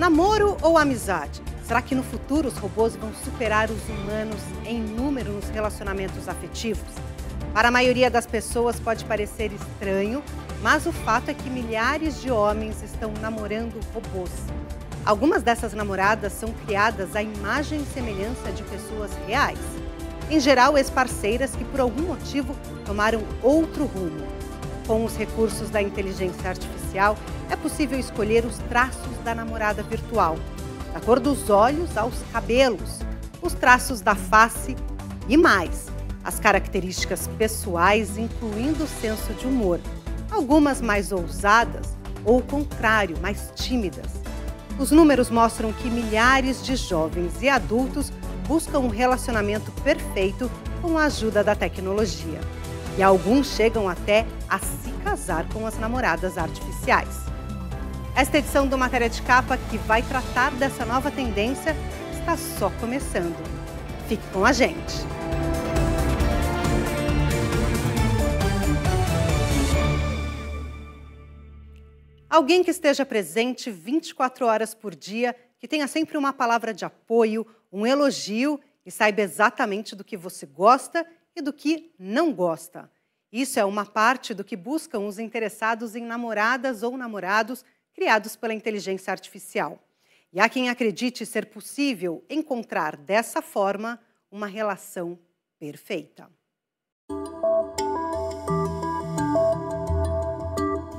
Namoro ou amizade? Será que no futuro os robôs vão superar os humanos em número nos relacionamentos afetivos? Para a maioria das pessoas pode parecer estranho, mas o fato é que milhares de homens estão namorando robôs. Algumas dessas namoradas são criadas à imagem e semelhança de pessoas reais. Em geral, ex-parceiras que por algum motivo tomaram outro rumo. Com os recursos da inteligência artificial, é possível escolher os traços da namorada virtual, da cor dos olhos aos cabelos, os traços da face e mais, as características pessoais, incluindo o senso de humor, algumas mais ousadas ou, ao contrário, mais tímidas. Os números mostram que milhares de jovens e adultos buscam um relacionamento perfeito com a ajuda da tecnologia. E alguns chegam até a se casar com as namoradas artificiais. Esta edição do Matéria de Capa, que vai tratar dessa nova tendência, está só começando. Fique com a gente! Alguém que esteja presente 24 horas por dia, que tenha sempre uma palavra de apoio, um elogio e saiba exatamente do que você gosta e do que não gosta. Isso é uma parte do que buscam os interessados em namoradas ou namorados criados pela inteligência artificial. E há quem acredite ser possível encontrar dessa forma uma relação perfeita.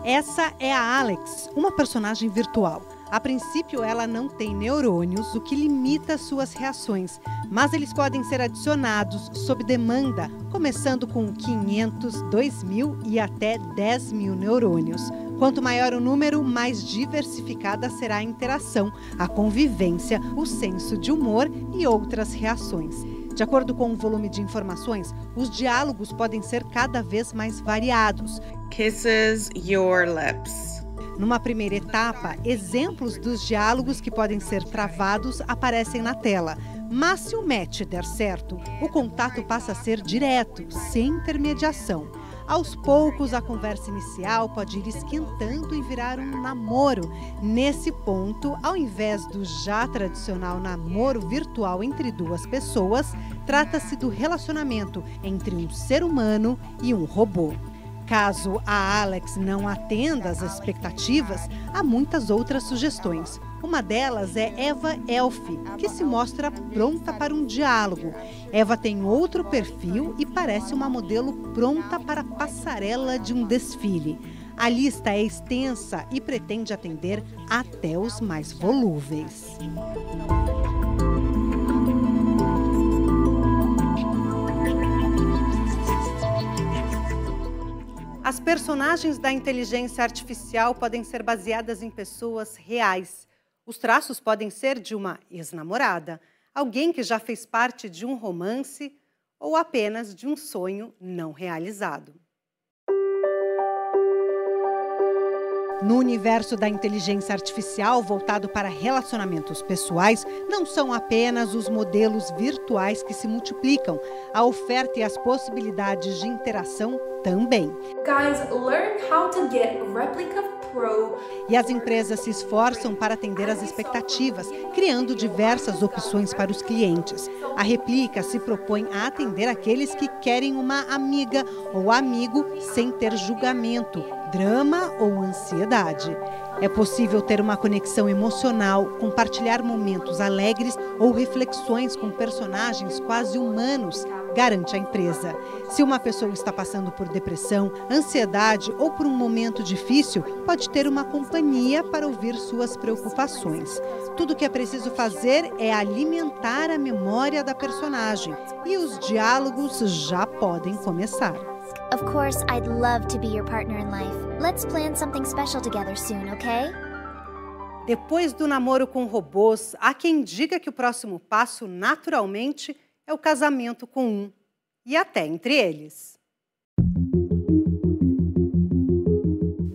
Essa é a Alex, uma personagem virtual. A princípio, ela não tem neurônios, o que limita suas reações, mas eles podem ser adicionados sob demanda, começando com 500, 2.000 e até 10.000 neurônios. Quanto maior o número, mais diversificada será a interação, a convivência, o senso de humor e outras reações. De acordo com o volume de informações, os diálogos podem ser cada vez mais variados. Kisses your lips. Numa primeira etapa, exemplos dos diálogos que podem ser travados aparecem na tela. Mas se o match der certo, o contato passa a ser direto, sem intermediação. Aos poucos, a conversa inicial pode ir esquentando e virar um namoro. Nesse ponto, ao invés do já tradicional namoro virtual entre duas pessoas, trata-se do relacionamento entre um ser humano e um robô. Caso a Alex não atenda às expectativas, há muitas outras sugestões. Uma delas é Eva Elf, que se mostra pronta para um diálogo. Eva tem outro perfil e parece uma modelo pronta para a passarela de um desfile. A lista é extensa e pretende atender até os mais volúveis. As personagens da inteligência artificial podem ser baseadas em pessoas reais. Os traços podem ser de uma ex-namorada, alguém que já fez parte de um romance ou apenas de um sonho não realizado. No universo da inteligência artificial voltado para relacionamentos pessoais, não são apenas os modelos virtuais que se multiplicam. A oferta e as possibilidades de interação também. Guys, learn how to get Replica Pro. E as empresas se esforçam para atender às expectativas, criando diversas opções para os clientes. A Replica se propõe a atender aqueles que querem uma amiga ou amigo sem ter julgamento, drama ou ansiedade. É possível ter uma conexão emocional, compartilhar momentos alegres ou reflexões com personagens quase humanos, garante a empresa. Se uma pessoa está passando por depressão, ansiedade ou por um momento difícil, pode ter uma companhia para ouvir suas preocupações. Tudo o que é preciso fazer é alimentar a memória da personagem e os diálogos já podem começar. Of course, I'd love to be your partner in life. Let's plan something special together soon, okay? Depois do namoro com robôs, há quem diga que o próximo passo, naturalmente, é o casamento com um, e até entre eles.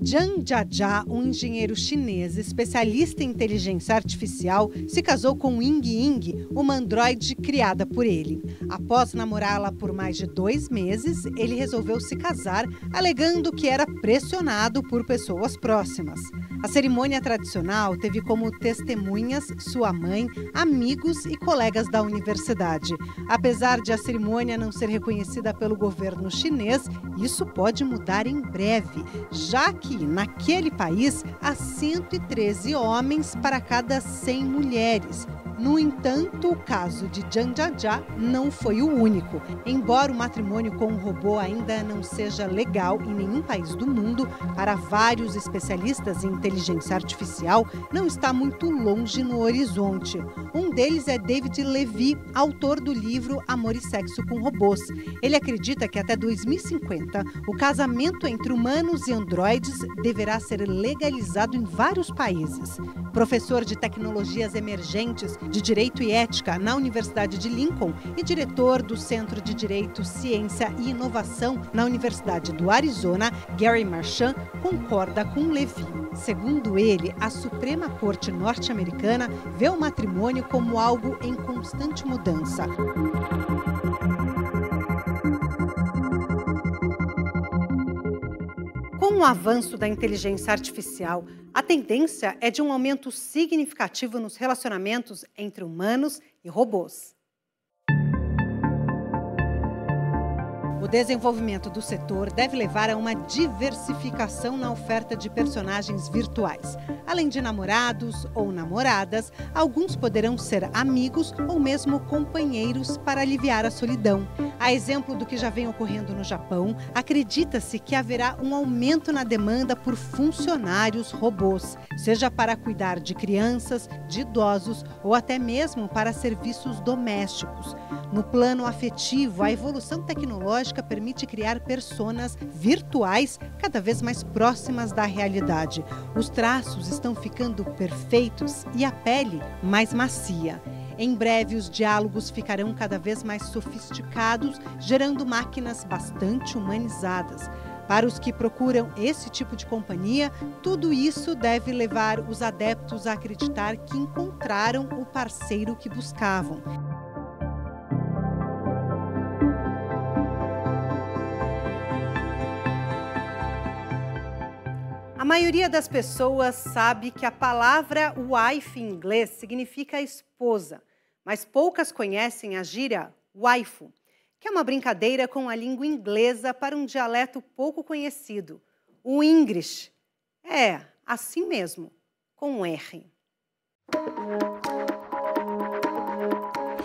Zhang Jiajia, um engenheiro chinês especialista em inteligência artificial, se casou com Ying Ying, uma androide criada por ele. Após namorá-la por mais de 2 meses, ele resolveu se casar, alegando que era pressionado por pessoas próximas. A cerimônia tradicional teve como testemunhas sua mãe, amigos e colegas da universidade. Apesar de a cerimônia não ser reconhecida pelo governo chinês, isso pode mudar em breve, já que naquele país há 113 homens para cada 100 mulheres. No entanto, o caso de Zhang Jiajia não foi o único. Embora o matrimônio com um robô ainda não seja legal em nenhum país do mundo, para vários especialistas em inteligência artificial, não está muito longe no horizonte. Um deles é David Levy, autor do livro Amor e Sexo com Robôs. Ele acredita que até 2050, o casamento entre humanos e androides deverá ser legalizado em vários países. Professor de tecnologias emergentes, de Direito e Ética na Universidade de Lincoln e diretor do Centro de Direito, Ciência e Inovação na Universidade do Arizona, Gary Marchand, concorda com Levy. Segundo ele, a Suprema Corte norte-americana vê o matrimônio como algo em constante mudança. Com o avanço da inteligência artificial, a tendência é de um aumento significativo nos relacionamentos entre humanos e robôs. O desenvolvimento do setor deve levar a uma diversificação na oferta de personagens virtuais. Além de namorados ou namoradas, alguns poderão ser amigos ou mesmo companheiros para aliviar a solidão. A exemplo do que já vem ocorrendo no Japão, acredita-se que haverá um aumento na demanda por funcionários robôs, seja para cuidar de crianças, de idosos ou até mesmo para serviços domésticos. No plano afetivo, a evolução tecnológica permite criar personas virtuais cada vez mais próximas da realidade. Os traços estão ficando perfeitos e a pele mais macia. Em breve, os diálogos ficarão cada vez mais sofisticados, gerando máquinas bastante humanizadas. Para os que procuram esse tipo de companhia, tudo isso deve levar os adeptos a acreditar que encontraram o parceiro que buscavam. A maioria das pessoas sabe que a palavra wife em inglês significa esposa, mas poucas conhecem a gíria waifu, que é uma brincadeira com a língua inglesa para um dialeto pouco conhecido, o English. É, assim mesmo, com um R.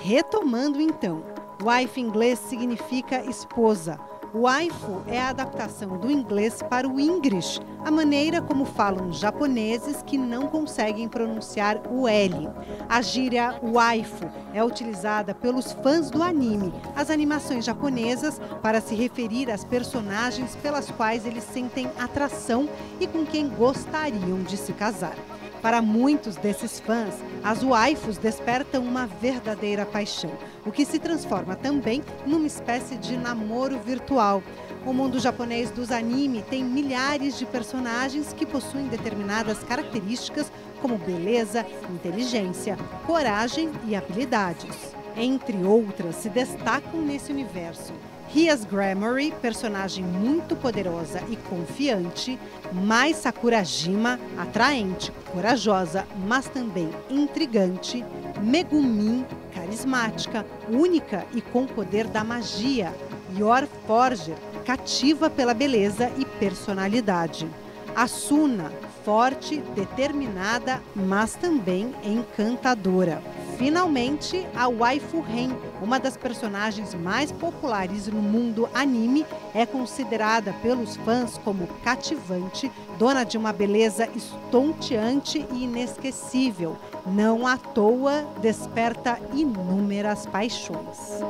Retomando então, wife em inglês significa esposa. Waifu é a adaptação do inglês para o English, a maneira como falam japoneses que não conseguem pronunciar o L. A gíria waifu é utilizada pelos fãs do anime, as animações japonesas, para se referir às personagens pelas quais eles sentem atração e com quem gostariam de se casar. Para muitos desses fãs, as waifus despertam uma verdadeira paixão, o que se transforma também numa espécie de namoro virtual. O mundo japonês dos anime tem milhares de personagens que possuem determinadas características como beleza, inteligência, coragem e habilidades. Entre outras, se destacam nesse universo Rias Gremory, personagem muito poderosa e confiante, Mai Sakurajima, atraente, corajosa, mas também intrigante, Megumin, carismática, única e com poder da magia, Yor Forger, cativa pela beleza e personalidade, Asuna, forte, determinada, mas também encantadora. Finalmente, a Waifu Ren, uma das personagens mais populares no mundo anime, é considerada pelos fãs como cativante, dona de uma beleza estonteante e inesquecível. Não à toa, desperta inúmeras paixões.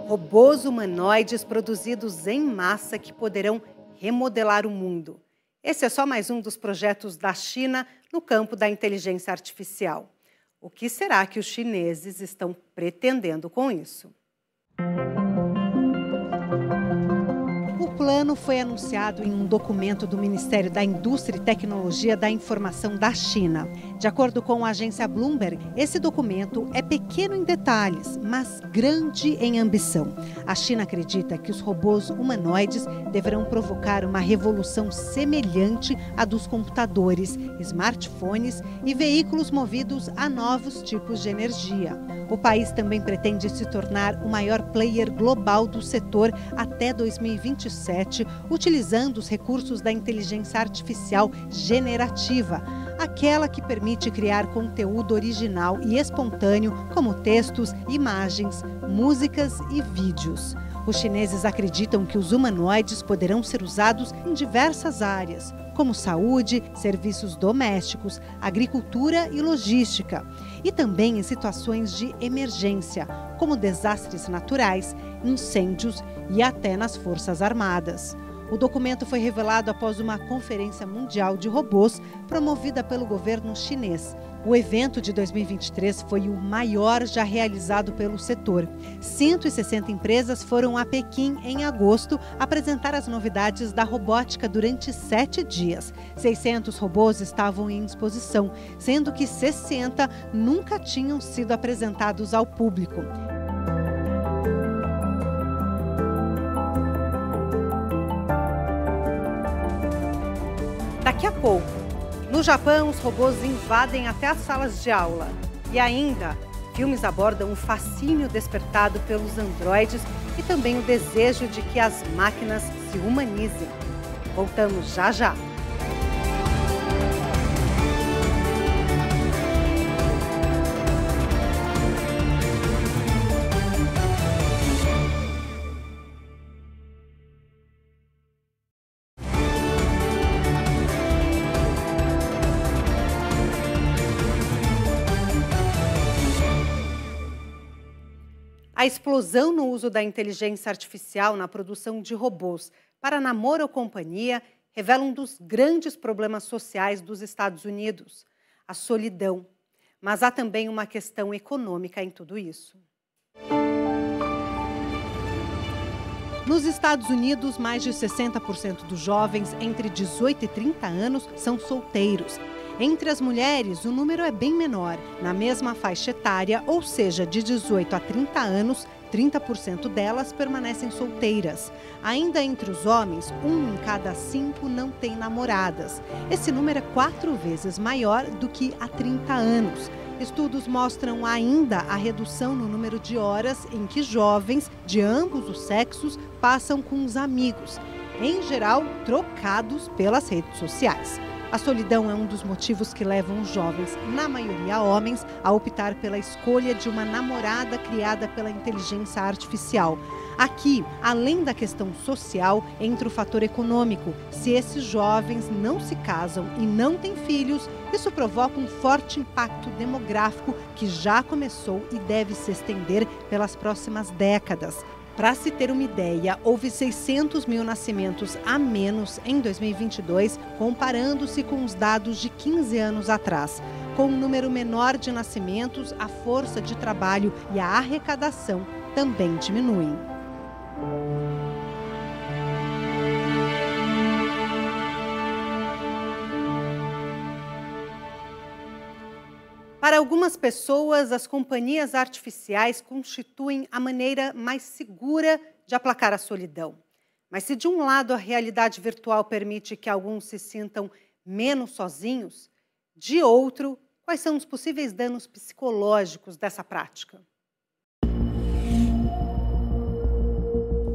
Robôs humanoides produzidos em massa que poderão remodelar o mundo. Esse é só mais um dos projetos da China no campo da inteligência artificial. O que será que os chineses estão pretendendo com isso? O plano foi anunciado em um documento do Ministério da Indústria e Tecnologia da Informação da China. De acordo com a agência Bloomberg, esse documento é pequeno em detalhes, mas grande em ambição. A China acredita que os robôs humanoides deverão provocar uma revolução semelhante à dos computadores, smartphones e veículos movidos a novos tipos de energia. O país também pretende se tornar o maior player global do setor até 2027, utilizando os recursos da inteligência artificial generativa, aquela que permite criar conteúdo original e espontâneo, como textos, imagens, músicas e vídeos. Os chineses acreditam que os humanoides poderão ser usados em diversas áreas, como saúde, serviços domésticos, agricultura e logística, e também em situações de emergência, como desastres naturais, incêndios e até nas Forças Armadas. O documento foi revelado após uma conferência mundial de robôs promovida pelo governo chinês. O evento de 2023 foi o maior já realizado pelo setor. 160 empresas foram a Pequim em agosto apresentar as novidades da robótica durante 7 dias. 600 robôs estavam em exposição, sendo que 60 nunca tinham sido apresentados ao público. Daqui a pouco, no Japão, os robôs invadem até as salas de aula. E ainda, filmes abordam o fascínio despertado pelos androides e também o desejo de que as máquinas se humanizem. Voltamos já já. A explosão no uso da inteligência artificial na produção de robôs para namoro ou companhia revela um dos grandes problemas sociais dos Estados Unidos, a solidão. Mas há também uma questão econômica em tudo isso. Nos Estados Unidos, mais de 60% dos jovens entre 18 e 30 anos são solteiros. Entre as mulheres, o número é bem menor. Na mesma faixa etária, ou seja, de 18 a 30 anos, 30% delas permanecem solteiras. Ainda entre os homens, 1 em cada 5 não tem namoradas. Esse número é 4 vezes maior do que há 30 anos. Estudos mostram ainda a redução no número de horas em que jovens de ambos os sexos passam com os amigos, em geral trocados pelas redes sociais. A solidão é um dos motivos que levam os jovens, na maioria homens, a optar pela escolha de uma namorada criada pela inteligência artificial. Aqui, além da questão social, entra o fator econômico. Se esses jovens não se casam e não têm filhos, isso provoca um forte impacto demográfico que já começou e deve se estender pelas próximas décadas. Para se ter uma ideia, houve 600 mil nascimentos a menos em 2022, comparando-se com os dados de 15 anos atrás. Com um número menor de nascimentos, a força de trabalho e a arrecadação também diminuem. Para algumas pessoas, as companhias artificiais constituem a maneira mais segura de aplacar a solidão. Mas se de um lado a realidade virtual permite que alguns se sintam menos sozinhos, de outro, quais são os possíveis danos psicológicos dessa prática?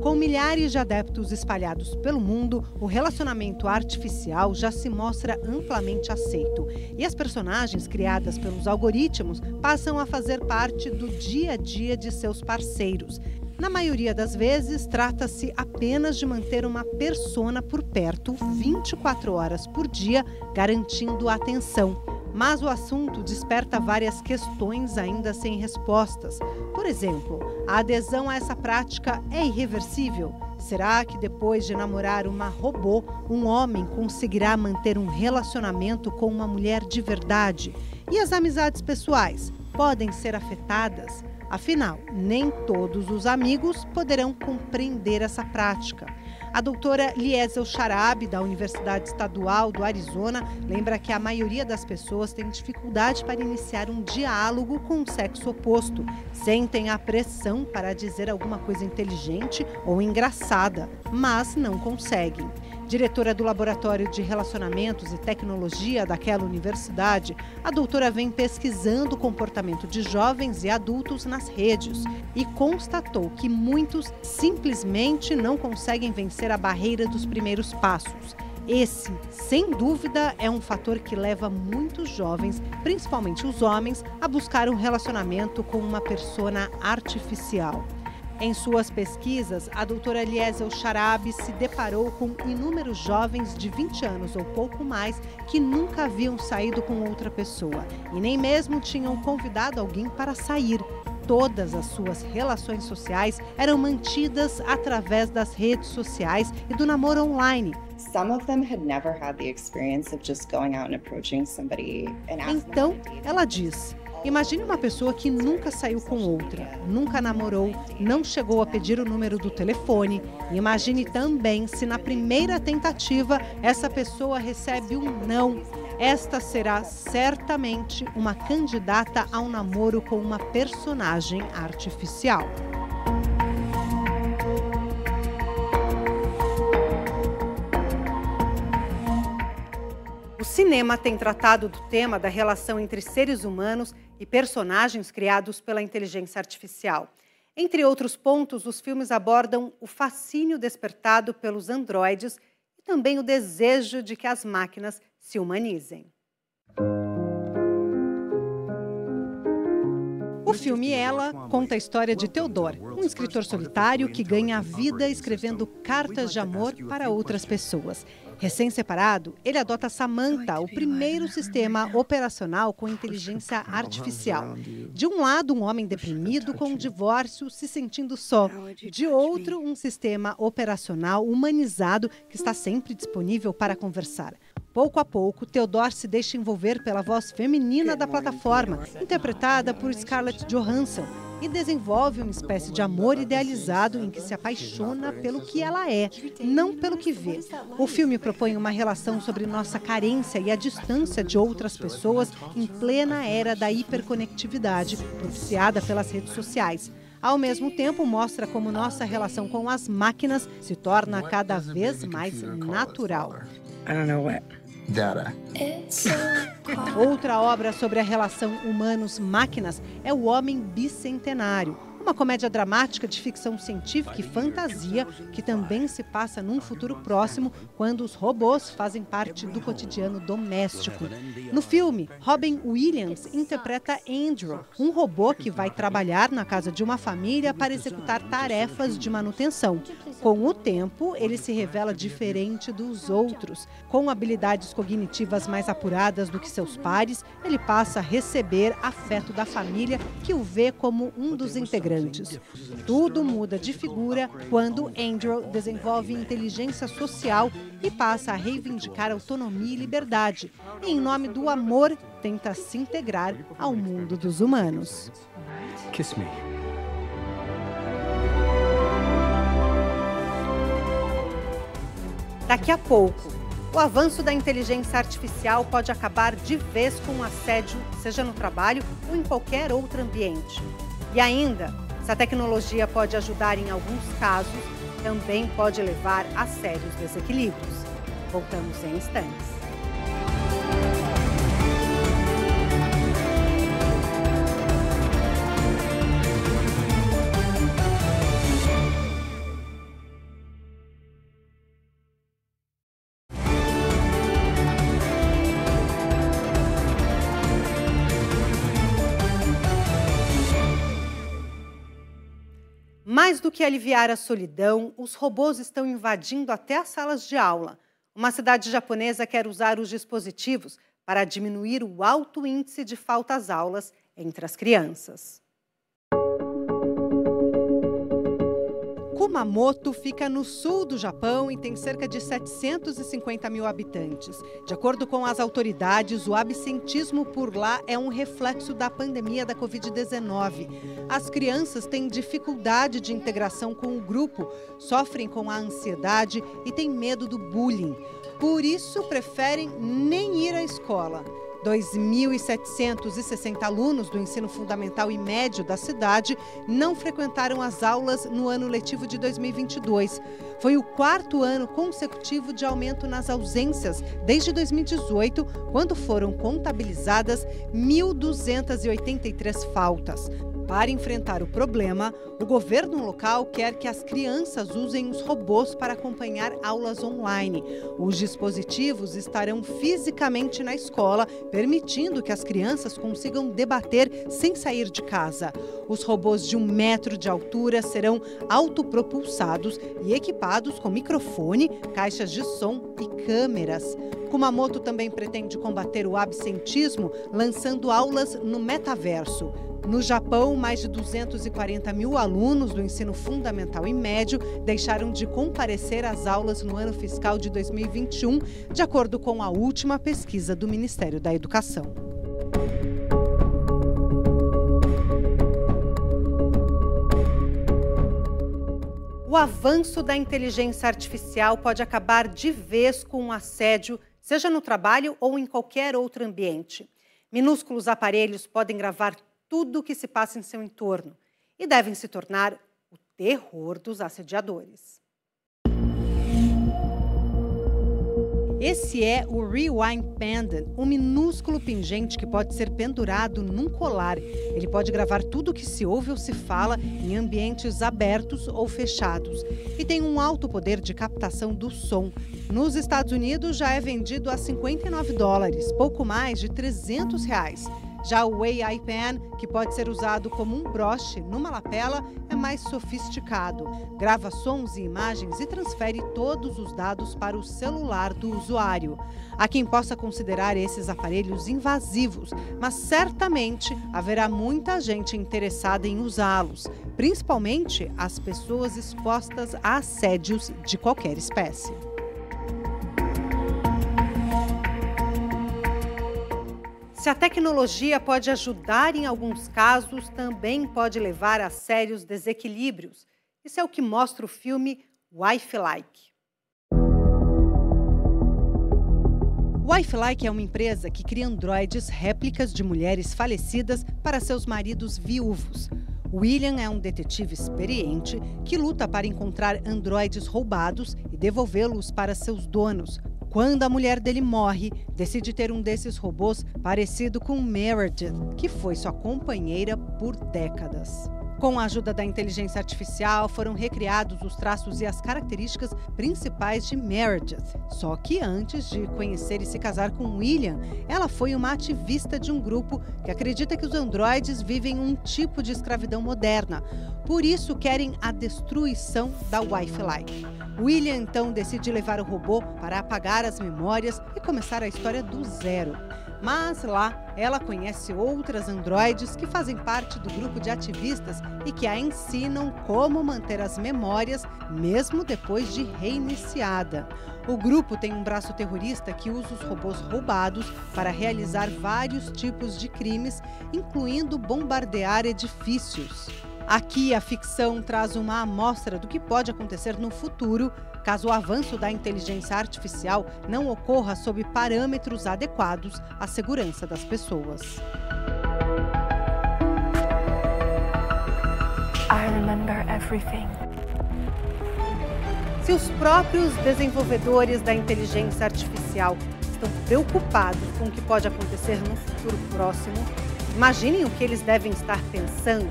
Com milhares de adeptos espalhados pelo mundo, o relacionamento artificial já se mostra amplamente aceito. E as personagens criadas pelos algoritmos passam a fazer parte do dia a dia de seus parceiros. Na maioria das vezes, trata-se apenas de manter uma persona por perto 24 horas por dia, garantindo a atenção. Mas o assunto desperta várias questões ainda sem respostas. Por exemplo, a adesão a essa prática é irreversível? Será que depois de namorar uma robô, um homem conseguirá manter um relacionamento com uma mulher de verdade? E as amizades pessoais podem ser afetadas? Afinal, nem todos os amigos poderão compreender essa prática. A doutora Liesel Sharabi, da Universidade Estadual do Arizona, lembra que a maioria das pessoas tem dificuldade para iniciar um diálogo com o sexo oposto. Sentem a pressão para dizer alguma coisa inteligente ou engraçada, mas não conseguem. Diretora do Laboratório de Relacionamentos e Tecnologia daquela universidade, a doutora vem pesquisando o comportamento de jovens e adultos nas redes e constatou que muitos simplesmente não conseguem vencer a barreira dos primeiros passos. Esse, sem dúvida, é um fator que leva muitos jovens, principalmente os homens, a buscar um relacionamento com uma persona artificial. Em suas pesquisas, a doutora Liesel Sharabi se deparou com inúmeros jovens de 20 anos ou pouco mais que nunca haviam saído com outra pessoa e nem mesmo tinham convidado alguém para sair. Todas as suas relações sociais eram mantidas através das redes sociais e do namoro online. Some of them had never had the experience of just going out and approaching somebody and asking them Então, on a date. ela diz: imagine uma pessoa que nunca saiu com outra, nunca namorou, não chegou a pedir o número do telefone. Imagine também se na primeira tentativa essa pessoa recebe um não. Esta será certamente uma candidata a um namoro com uma personagem artificial. O cinema tem tratado do tema da relação entre seres humanos e personagens criados pela inteligência artificial. Entre outros pontos, os filmes abordam o fascínio despertado pelos androides e também o desejo de que as máquinas se humanizem. O filme Ela conta a história de Theodore, um escritor solitário que ganha a vida escrevendo cartas de amor para outras pessoas. Recém-separado, ele adota Samantha, o primeiro sistema operacional com inteligência artificial. De um lado, um homem deprimido com um divórcio, se sentindo só. De outro, um sistema operacional humanizado que está sempre disponível para conversar. Pouco a pouco, Theodore se deixa envolver pela voz feminina da plataforma, interpretada por Scarlett Johansson, e desenvolve uma espécie de amor idealizado em que se apaixona pelo que ela é, não pelo que vê. O filme propõe uma relação sobre nossa carência e a distância de outras pessoas em plena era da hiperconectividade, propiciada pelas redes sociais. Ao mesmo tempo, mostra como nossa relação com as máquinas se torna cada vez mais natural. I don't know what. Data. Outra obra sobre a relação humanos-máquinas é O Homem Bicentenário, uma comédia dramática de ficção científica e fantasia que também se passa num futuro próximo, quando os robôs fazem parte do cotidiano doméstico. No filme, Robin Williams interpreta Andrew, um robô que vai trabalhar na casa de uma família para executar tarefas de manutenção. Com o tempo, ele se revela diferente dos outros. Com habilidades cognitivas mais apuradas do que seus pares, ele passa a receber afeto da família, que o vê como um dos integrantes. Tudo muda de figura quando Andrew desenvolve inteligência social e passa a reivindicar autonomia e liberdade. E, em nome do amor, tenta se integrar ao mundo dos humanos. Kiss me. Daqui a pouco, o avanço da inteligência artificial pode acabar de vez com o assédio, seja no trabalho ou em qualquer outro ambiente. E ainda, se a tecnologia pode ajudar em alguns casos, também pode levar a sérios desequilíbrios. Voltamos em instantes. Mais do que aliviar a solidão, os robôs estão invadindo até as salas de aula. Uma cidade japonesa quer usar os dispositivos para diminuir o alto índice de falta às aulas entre as crianças. Kumamoto fica no sul do Japão e tem cerca de 750 mil habitantes. De acordo com as autoridades, o absentismo por lá é um reflexo da pandemia da Covid-19. As crianças têm dificuldade de integração com o grupo, sofrem com a ansiedade e têm medo do bullying. Por isso, preferem nem ir à escola. 2.760 alunos do ensino fundamental e médio da cidade não frequentaram as aulas no ano letivo de 2022. Foi o 4º ano consecutivo de aumento nas ausências, desde 2018, quando foram contabilizadas 1.283 faltas. Para enfrentar o problema, o governo local quer que as crianças usem os robôs para acompanhar aulas online. Os dispositivos estarão fisicamente na escola, permitindo que as crianças consigam debater sem sair de casa. Os robôs de 1 metro de altura serão autopropulsados e equipados com microfone, caixas de som e câmeras. Kumamoto também pretende combater o absentismo lançando aulas no metaverso. No Japão, mais de 240 mil alunos do ensino fundamental e médio deixaram de comparecer às aulas no ano fiscal de 2021, de acordo com a última pesquisa do Ministério da Educação. O avanço da inteligência artificial pode acabar de vez com o assédio, seja no trabalho ou em qualquer outro ambiente. Minúsculos aparelhos podem gravar tudo o que se passa em seu entorno e devem se tornar o terror dos assediadores. Esse é o Rewind Pendant, um minúsculo pingente que pode ser pendurado num colar. Ele pode gravar tudo o que se ouve ou se fala em ambientes abertos ou fechados e tem um alto poder de captação do som. Nos Estados Unidos já é vendido a $59, pouco mais de R$300. Já o AI Pen, que pode ser usado como um broche numa lapela, é mais sofisticado. Grava sons e imagens e transfere todos os dados para o celular do usuário. Há quem possa considerar esses aparelhos invasivos, mas certamente haverá muita gente interessada em usá-los, principalmente as pessoas expostas a assédios de qualquer espécie. Se a tecnologia pode ajudar em alguns casos, também pode levar a sérios desequilíbrios. Isso é o que mostra o filme Wife-like. Wife-like é uma empresa que cria androides réplicas de mulheres falecidas para seus maridos viúvos. William é um detetive experiente que luta para encontrar androides roubados e devolvê-los para seus donos. Quando a mulher dele morre, decide ter um desses robôs parecido com Meredith, que foi sua companheira por décadas. Com a ajuda da inteligência artificial, foram recriados os traços e as características principais de Meredith. Só que antes de conhecer e se casar com William, ela foi uma ativista de um grupo que acredita que os androides vivem um tipo de escravidão moderna. Por isso, querem a destruição da Wife-like. William, então, decide levar o robô para apagar as memórias e começar a história do zero. Mas lá, ela conhece outras androides que fazem parte do grupo de ativistas e que a ensinam como manter as memórias mesmo depois de reiniciada. O grupo tem um braço terrorista que usa os robôs roubados para realizar vários tipos de crimes, incluindo bombardear edifícios. Aqui, a ficção traz uma amostra do que pode acontecer no futuro, caso o avanço da inteligência artificial não ocorra sob parâmetros adequados à segurança das pessoas. I remember everything. Se os próprios desenvolvedores da inteligência artificial estão preocupados com o que pode acontecer no futuro próximo, imaginem o que eles devem estar pensando.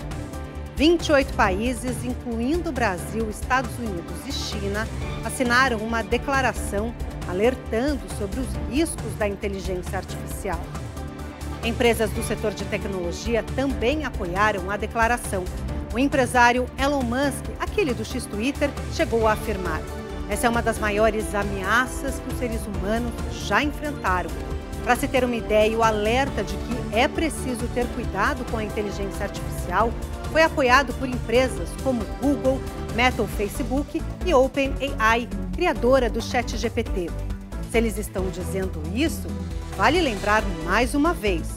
28 países, incluindo Brasil, Estados Unidos e China, assinaram uma declaração alertando sobre os riscos da inteligência artificial. Empresas do setor de tecnologia também apoiaram a declaração. O empresário Elon Musk, aquele do X-Twitter, chegou a afirmar: essa é uma das maiores ameaças que os seres humanos já enfrentaram. Para se ter uma ideia, o alerta de que é preciso ter cuidado com a inteligência artificial foi apoiado por empresas como Google, Meta, o Facebook e OpenAI, criadora do ChatGPT. Se eles estão dizendo isso, vale lembrar mais uma vez: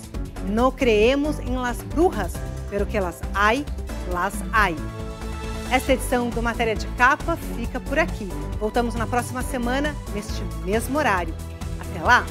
no creemos em las brujas, pero que las hay, las hay. Esta edição do Matéria de Capa fica por aqui. Voltamos na próxima semana, neste mesmo horário. Até lá!